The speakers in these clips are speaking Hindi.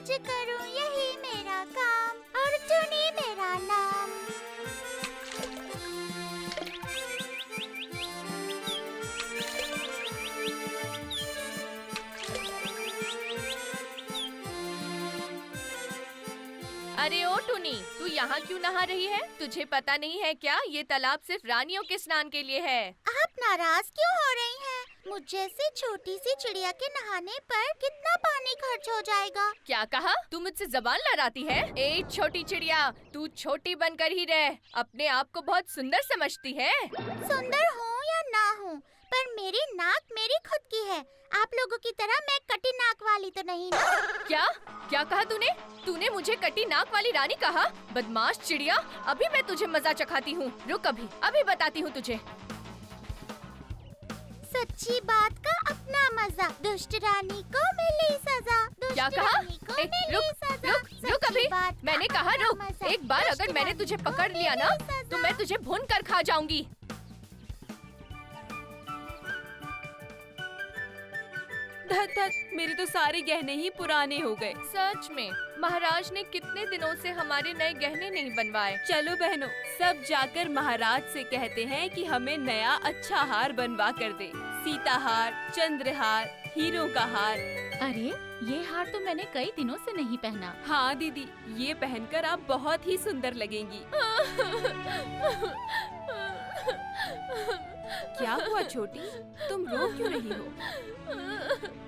आज करूं यही मेरा काम और टूनी मेरा नाम। अरे ओ टूनी, तू यहाँ क्यों नहा रही है? तुझे पता नहीं है क्या, ये तालाब सिर्फ रानियों के स्नान के लिए है। आप नाराज क्यों हो रही हैं? मुझ जैसी छोटी सी चिड़िया के नहाने पर कितना पानी खर्च हो जाएगा? क्या कहा? तू मुझसे जबान लड़ाती है? ए छोटी चिड़िया, तू छोटी बनकर ही रह। अपने आप को बहुत सुंदर समझती है। सुंदर हूँ या ना हूँ, पर मेरी नाक मेरी खुद की है। आप लोगों की तरह मैं कटी नाक वाली तो नहीं ना? क्या क्या कहा तूने? तूने मुझे कटी नाक वाली रानी कहा? बदमाश चिड़िया, अभी मैं तुझे मजा चखाती हूँ। रुक, अभी बताती हूँ तुझे। सच्ची बात का अपना मजा, दुष्ट रानी को मिली सजा। क्या कहा? रुक अभी। मैंने कहा रुक। एक बार अगर मैंने तुझे पकड़ लिया ना, तो मैं तुझे भून कर खा जाऊंगी। धत, मेरे तो सारे गहने ही पुराने हो गए। सच में, महाराज ने कितने दिनों से हमारे नए गहने नहीं बनवाए। चलो बहनों, सब जाकर महाराज से कहते हैं कि हमें नया अच्छा हार बनवा कर दे। सीता हार, चंद्रहार, हीरों का हार। अरे ये हार तो मैंने कई दिनों से नहीं पहना। हाँ दीदी, ये पहनकर आप बहुत ही सुंदर लगेंगी। क्या हुआ छोटी, तुम रो क्यों रही हो?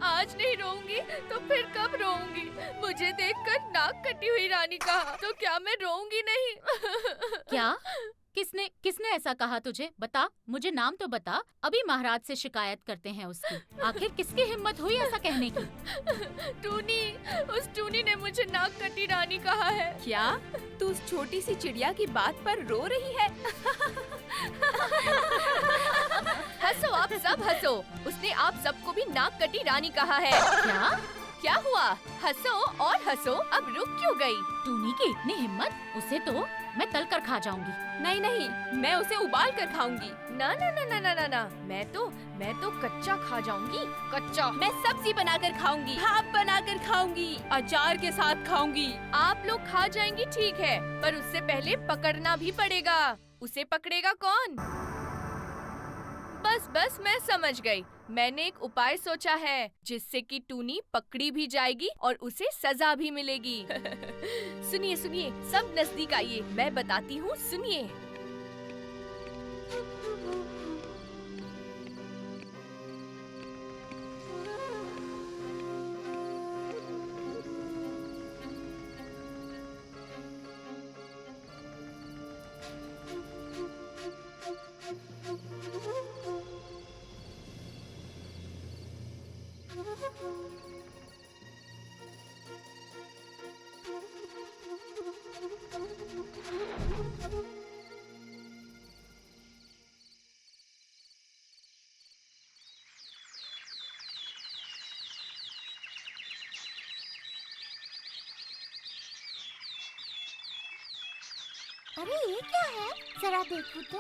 आज नहीं रोऊंगी तो फिर कब रोऊंगी? मुझे देखकर नाक कटी हुई रानी कहा, तो क्या मैं रोऊंगी नहीं? क्या? किसने ऐसा कहा तुझे? बता, मुझे नाम तो बता। अभी महाराज से शिकायत करते हैं उसकी। आखिर किसकी हिम्मत हुई ऐसा कहने की? टूनी, उस टूनी ने मुझे नाक कटी रानी कहा है। क्या तू उस छोटी सी चिड़िया की बात पर रो रही है? हंसो, आप सब हंसो। उसने आप सबको भी नाक कटी रानी कहा है। क्या हुआ? हंसो और हंसो, अब रुक क्यों गई? टूनी की इतनी हिम्मत, उसे तो मैं तल कर खा जाऊंगी। नहीं, मैं उसे उबाल कर खाऊंगी। ना ना ना ना ना ना ना, मैं तो कच्चा खा जाऊंगी। कच्चा। मैं सब्जी बनाकर खाऊंगी, भाप बनाकर खाऊंगी, अचार के साथ खाऊंगी। आप लोग खा जाएंगी ठीक है, पर उससे पहले पकड़ना भी पड़ेगा। उसे पकड़ेगा कौन? बस मैं समझ गई। मैंने एक उपाय सोचा है, जिससे कि टूनी पकड़ी भी जाएगी और उसे सजा भी मिलेगी। सुनिए, सब नजदीक आइए, मैं बताती हूँ, सुनिए। अरे ये क्या है? जरा देखो तो।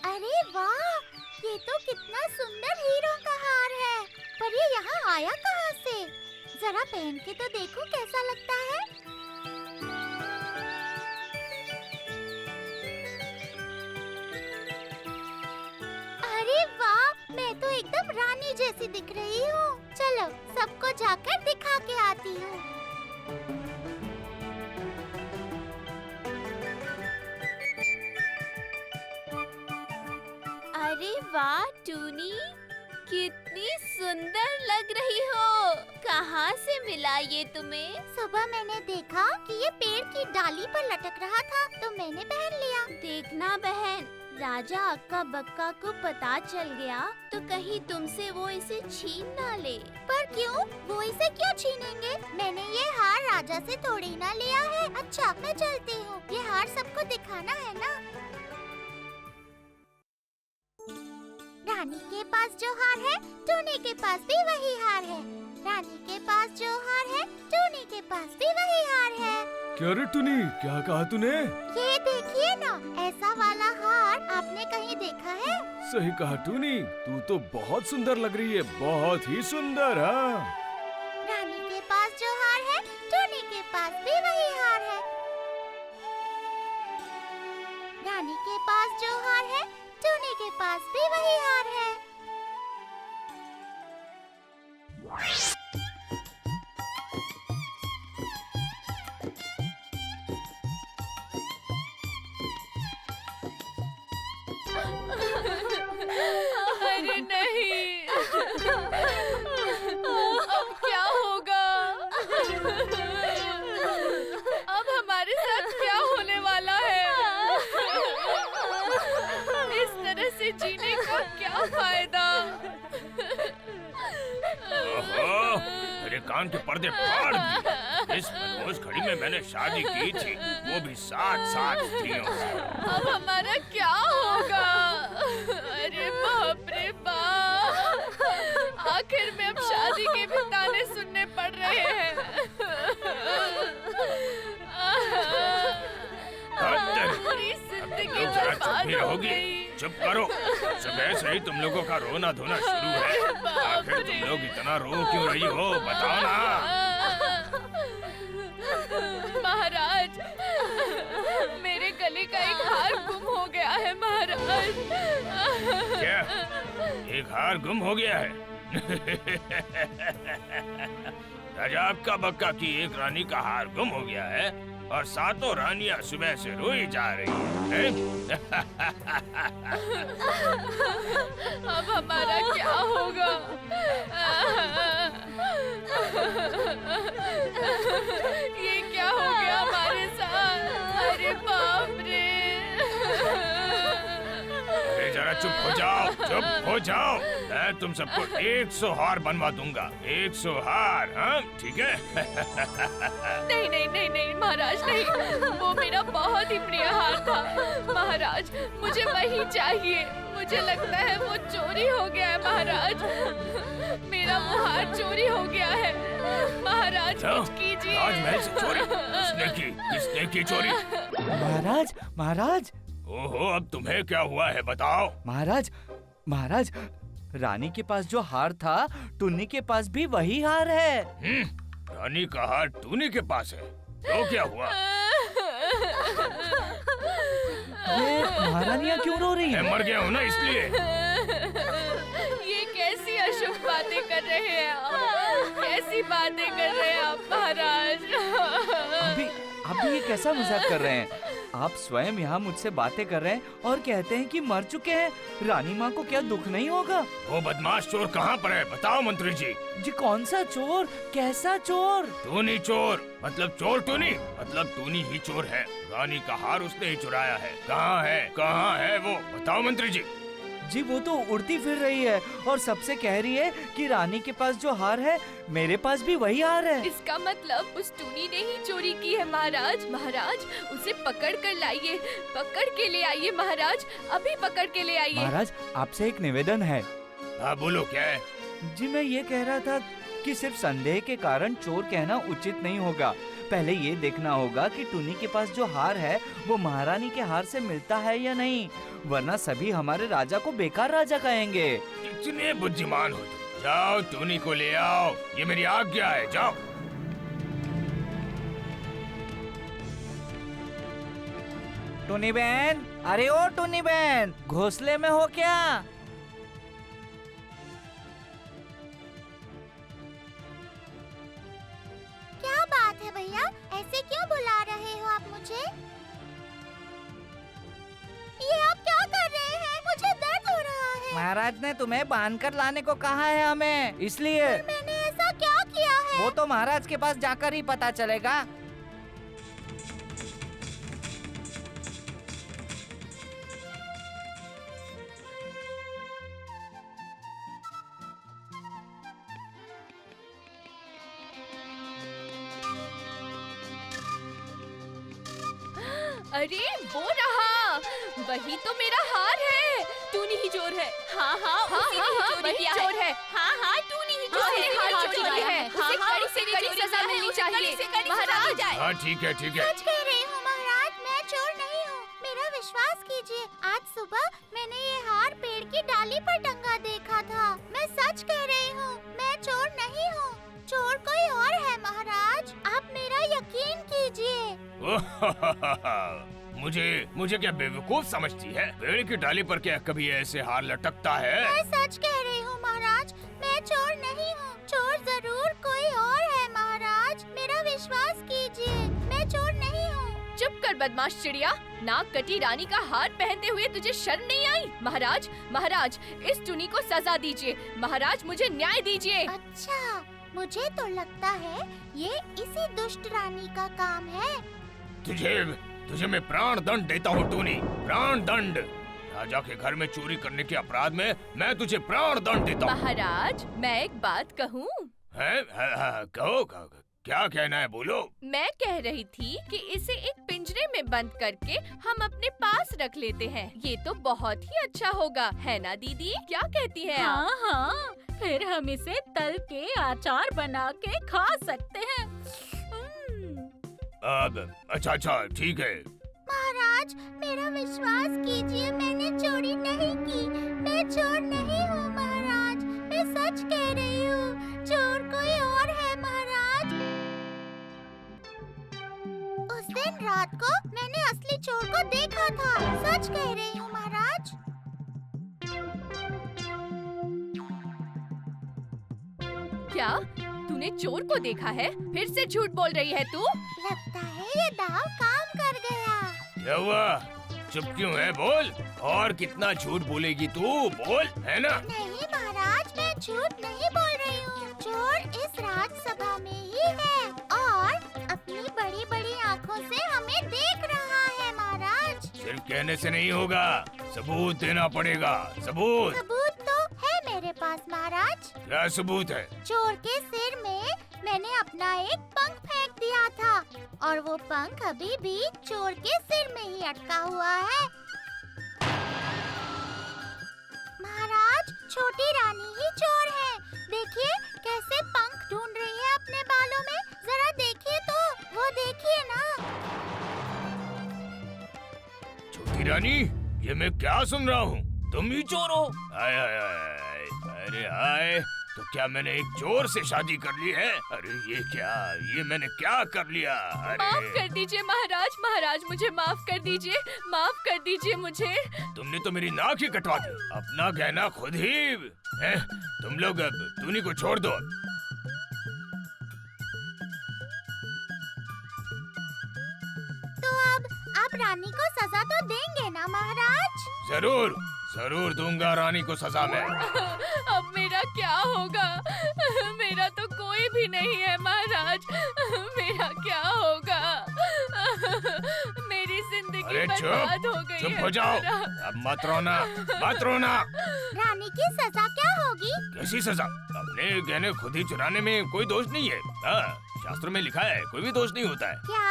अरे वाह, ये तो कितना सुंदर हीरों का हार है। पर ये यहाँ आया कहाँ से? जरा पहन के तो देखूं कैसा लगता है। अरे वाह, मैं तो एकदम रानी जैसी दिख रही हूँ। चलो सबको जाकर दिखा के आती हूँ। अरे वाह टूनी, कितनी सुंदर लग रही हो। कहाँ से मिला ये तुम्हें? सुबह मैंने देखा कि ये पेड़ की डाली पर लटक रहा था, तो मैंने पहन लिया। देखना बहन, राजा अक्का बक्का को पता चल गया तो कहीं तुमसे वो इसे छीन ना ले। पर क्यों? वो इसे क्यों छीनेंगे? मैंने ये हार राजा से थोड़ी ना लिया है। अच्छा, मैं चलती हूँ। ये हार सबको दिखाना है ना। रानी के पास जो हार है, टूनी के पास भी वही हार है। रानी के पास जो हार है, टूनी के पास भी वही हार है। क्या रे टूनी, क्या कहा तूने? ये देखिए ना, ऐसा वाला हार आपने कहीं देखा है? सही कहा टूनी, तू तो बहुत सुंदर लग रही है, बहुत ही सुंदर। हाँ, रानी के पास जो हार है, टूनी के पास भी वही हार है। रानी के पास जो हार है, टूनी के पास भी वही हार है। अरे नहीं, अब क्या होगा? अब हमारे साथ क्या होने वाला है? इस तरह से जीने का क्या फायदा? ओहो, मेरे कान के पर्दे फाड़ दिए। इस मनोज घड़ी में मैंने शादी की थी, वो भी 7 स्त्रियों से। अब हमारा क्या होगा? अरे बाप रे बाप! आखिर में अब शादी के भी ताने सुनने पड़ रहे हैं। पूरी जिंदगी बर्बाद हो रहोगी। गई। चुप करो, सुबह से ही तुम लोगों का रोना धोना शुरू है। आखिर तुम लोग इतना रो क्यों रही हो, बताओ ना। महाराज, मेरे गले का एक हार गुम हो गया है महाराज। क्या एक हार गुम हो गया है? राजा आपका बक्का की एक रानी का हार गुम हो गया है और 7 रानियां सुबह से रोई जा रही हैं। अब हमारा क्या होगा? ये क्या हो गया हमारे साथ? अरे बाप रे! अरे जरा चुप हो जाओ, चुप हो जाओ। मैं तुम सबको 100 हार बनवा दूंगा, 100 हार। हाँ ठीक है? नहीं नहीं नहीं नहीं महाराज, नहीं। वो मेरा बहुत ही प्रिय हार था महाराज, मुझे वही चाहिए। मुझे लगता है वो चोरी हो गया है महाराज। मेरा वो हार चोरी हो गया है महाराज, कुछ कीजिए। राजमहल से चोरी? किसने की चोरी? महाराज, महाराज, ओहो, अब तुम्हें क्या हुआ है बताओ। महाराज, महाराज, रानी के पास जो हार था, टुन्नी के पास भी वही हार है। रानी का हार टूनी के पास है, तो क्या हुआ? ये महारानियाँ क्यों रो रही मैं हैं? मर गया हूँ ना इसलिए। ये कैसी अशुभ बातें कर रहे हैं आप? कैसी बातें कर रहे हैं आप महाराज? अभी ये कैसा मजाक कर रहे हैं? आप स्वयं यहाँ मुझसे बातें कर रहे हैं और कहते हैं कि मर चुके हैं। रानी माँ को क्या दुख नहीं होगा? वो बदमाश चोर कहाँ पर है, बताओ मंत्री जी। जी कौन सा चोर? कैसा चोर? टूनी चोर, मतलब चोर टूनी, मतलब टूनी ही चोर है। रानी का हार उसने ही चुराया है। कहाँ है वो, बताओ मंत्री जी। जी वो तो उड़ती फिर रही है और सबसे कह रही है कि रानी के पास जो हार है, मेरे पास भी वही हार है। इसका मतलब उस टूनी ने ही चोरी की है महाराज। महाराज, उसे पकड़ कर लाइए, पकड़ के ले आइए महाराज, अभी पकड़ के ले आइए। महाराज, आपसे एक निवेदन है। हाँ बोलो, क्या है? जी मैं ये कह रहा था कि सिर्फ संदेह के कारण चोर कहना उचित नहीं होगा। पहले ये देखना होगा कि टुनी के पास जो हार है वो महारानी के हार से मिलता है या नहीं, वरना सभी हमारे राजा को बेकार राजा कहेंगे। कितने बुद्धिमान हो तुम। जाओ टूनी को ले आओ, ये मेरी आज्ञा है, जाओ। टुनी बहन, अरे ओ टुनी बहन, घोंसले में हो क्या? क्या बात है भैया, ऐसे क्यों बुला रहे हो आप मुझे? ये आप क्या कर रहे हैं? मुझे दर्द हो रहा है। महाराज ने तुम्हें बांध कर लाने को कहा है हमें, इसलिए। मैंने ऐसा क्या किया है? वो तो महाराज के पास जाकर ही पता चलेगा। अरे वो रहा, वही तो मेरा हार है। टूनी ही चोर है। हाँ, हाँ, उसी ने ही चोरी वही किया चोर है। हाँ, टूनी ही चोर उसने है। हार चोरी चोरी किया है। चाहिए महाराज। हाँ ठीक है ठीक है। सच कह रही हूँ महाराज, मैं चोर नहीं हूँ। मेरा विश्वास कीजिए, आज सुबह मैंने ये हार पेड़ की डाली पर टंगा देखा था। मैं सच कह रही हूँ, मैं चोर नहीं हूँ। चोर कोई और है महाराज, आप मेरा यकीन कीजिए। मुझे क्या बेवकूफ समझती है? पेड़ की डाली पर क्या कभी ऐसे हार लटकता है? मैं सच कह रही हूँ महाराज, मैं चोर नहीं हूँ। चोर जरूर कोई और है महाराज, मेरा विश्वास कीजिए, मैं चोर नहीं हूँ। चुप कर बदमाश चिड़िया, नाक कटी रानी का हार पहनते हुए तुझे शर्म नहीं आई? महाराज महाराज, इस टुनी को सजा दीजिए। महाराज मुझे न्याय दीजिए। अच्छा, मुझे तो लगता है ये इसी दुष्ट रानी का काम है। तुझे मैं प्राण दंड देता हूँ टूनी, प्राण दंड। राजा के घर में चोरी करने के अपराध में मैं तुझे प्राण दंड देता हूँ। महाराज मैं एक बात कहूँ? कहो, क्या कहना है बोलो। मैं कह रही थी कि इसे एक पिंजरे में बंद करके हम अपने पास रख लेते हैं। ये तो बहुत ही अच्छा होगा, है ना दीदी? क्या कहती है आप? हाँ हाँ, फिर हम इसे तल के अचार बना के खा सकते हैं। अब अच्छा ठीक है। महाराज मेरा विश्वास कीजिए, मैंने चोरी नहीं की। मैं चोर नहीं हूँ महाराज, मैं सच कह रही हूँ। चोर कोई और है महाराज। उस दिन रात को मैंने असली चोर को देखा था, सच कह रही हूँ महाराज। क्या तूने चोर को देखा है? फिर से झूठ बोल रही है तू? लगता है ये दाव काम कर गया। क्या हुआ? चुप क्यों है? बोल। और कितना झूठ बोलेगी तू? बोल, है ना? नहीं महाराज, मैं झूठ नहीं बोल रही हूँ। चोर इस राजसभा में ही है और अपनी बड़ी बड़ी आँखों से हमें देख रहा है महाराज। सिर्फ कहने से नहीं होगा, सबूत देना पड़ेगा। सबूत। सबूत तो है मेरे पास महाराज। क्या सबूत है? चोर के सिर में मैंने अपना एक पंख फेंक दिया था और वो पंख अभी भी चोर के सिर में ही अटका हुआ है। महाराज छोटी रानी ही चोर है। देखिए कैसे पंख ढूंढ रही है अपने बालों में, जरा देखिए तो, वो देखिए ना। छोटी रानी, ये मैं क्या सुन रहा हूँ? तुम ही चोर हो? आय आय आय, अरे आय, तो क्या मैंने एक चोर से शादी कर ली है? अरे ये मैंने क्या कर लिया? माफ कर दीजिए महाराज, महाराज मुझे माफ कर दीजिए, माफ कर दीजिए मुझे। तुमने तो मेरी नाक ही कटवा दी। अपना गहना खुद ही है? तुम लोग अब टूनी को छोड़ दो। तो अब आप रानी को सजा तो देंगे ना महाराज? जरूर दूंगा रानी को सजा में। अब मेरा क्या होगा? मेरा तो कोई भी नहीं है महाराज, मेरा क्या होगा? मेरी जिंदगी अरे बर्बाद हो गई चुप है हो जाओ। मेरा। अब मत रोना। रानी की सजा क्या होगी? कैसी सजा? अपने गहने खुद ही चुराने में कोई दोष नहीं है। हाँ, शास्त्रों में लिखा है कोई भी दोष नहीं होता है। क्या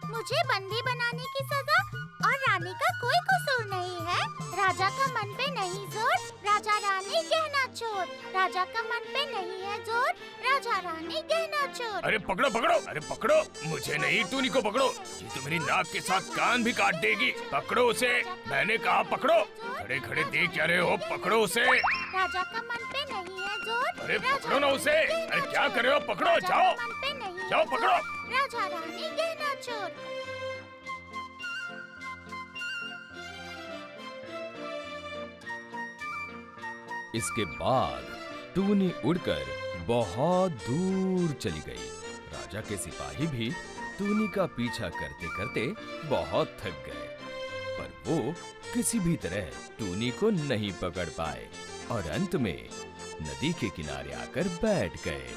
मुझे बंदी बनाने की सजा? और रानी का कोई कसूर नहीं है। राजा का मन पे नहीं जोर, राजा रानी गहना चोर। राजा का मन पे नहीं है जोर, राजा रानी गहना चोर। अरे पकड़ो, अरे पकड़ो, मुझे नहीं टूनी को पकड़ो। ये तो मेरी नाक के साथ कान भी काट देगी। पकड़ो उसे, मैंने कहा पकड़ो। खड़े देख क्या रहे हो? पकड़ो उसे। राजा का मन पे नहीं है जोर। अरे पकड़ो ना उसे। अरे क्या कर रहे हो? पकड़ो, जाओ मन पे नहीं जाओ, पकड़ो। राजा रानी गहना चोर। इसके बाद टूनी उड़कर बहुत दूर चली गई। राजा के सिपाही भी टूनी का पीछा करते करते बहुत थक गए, पर वो किसी भी तरह टूनी को नहीं पकड़ पाए और अंत में नदी के किनारे आकर बैठ गए।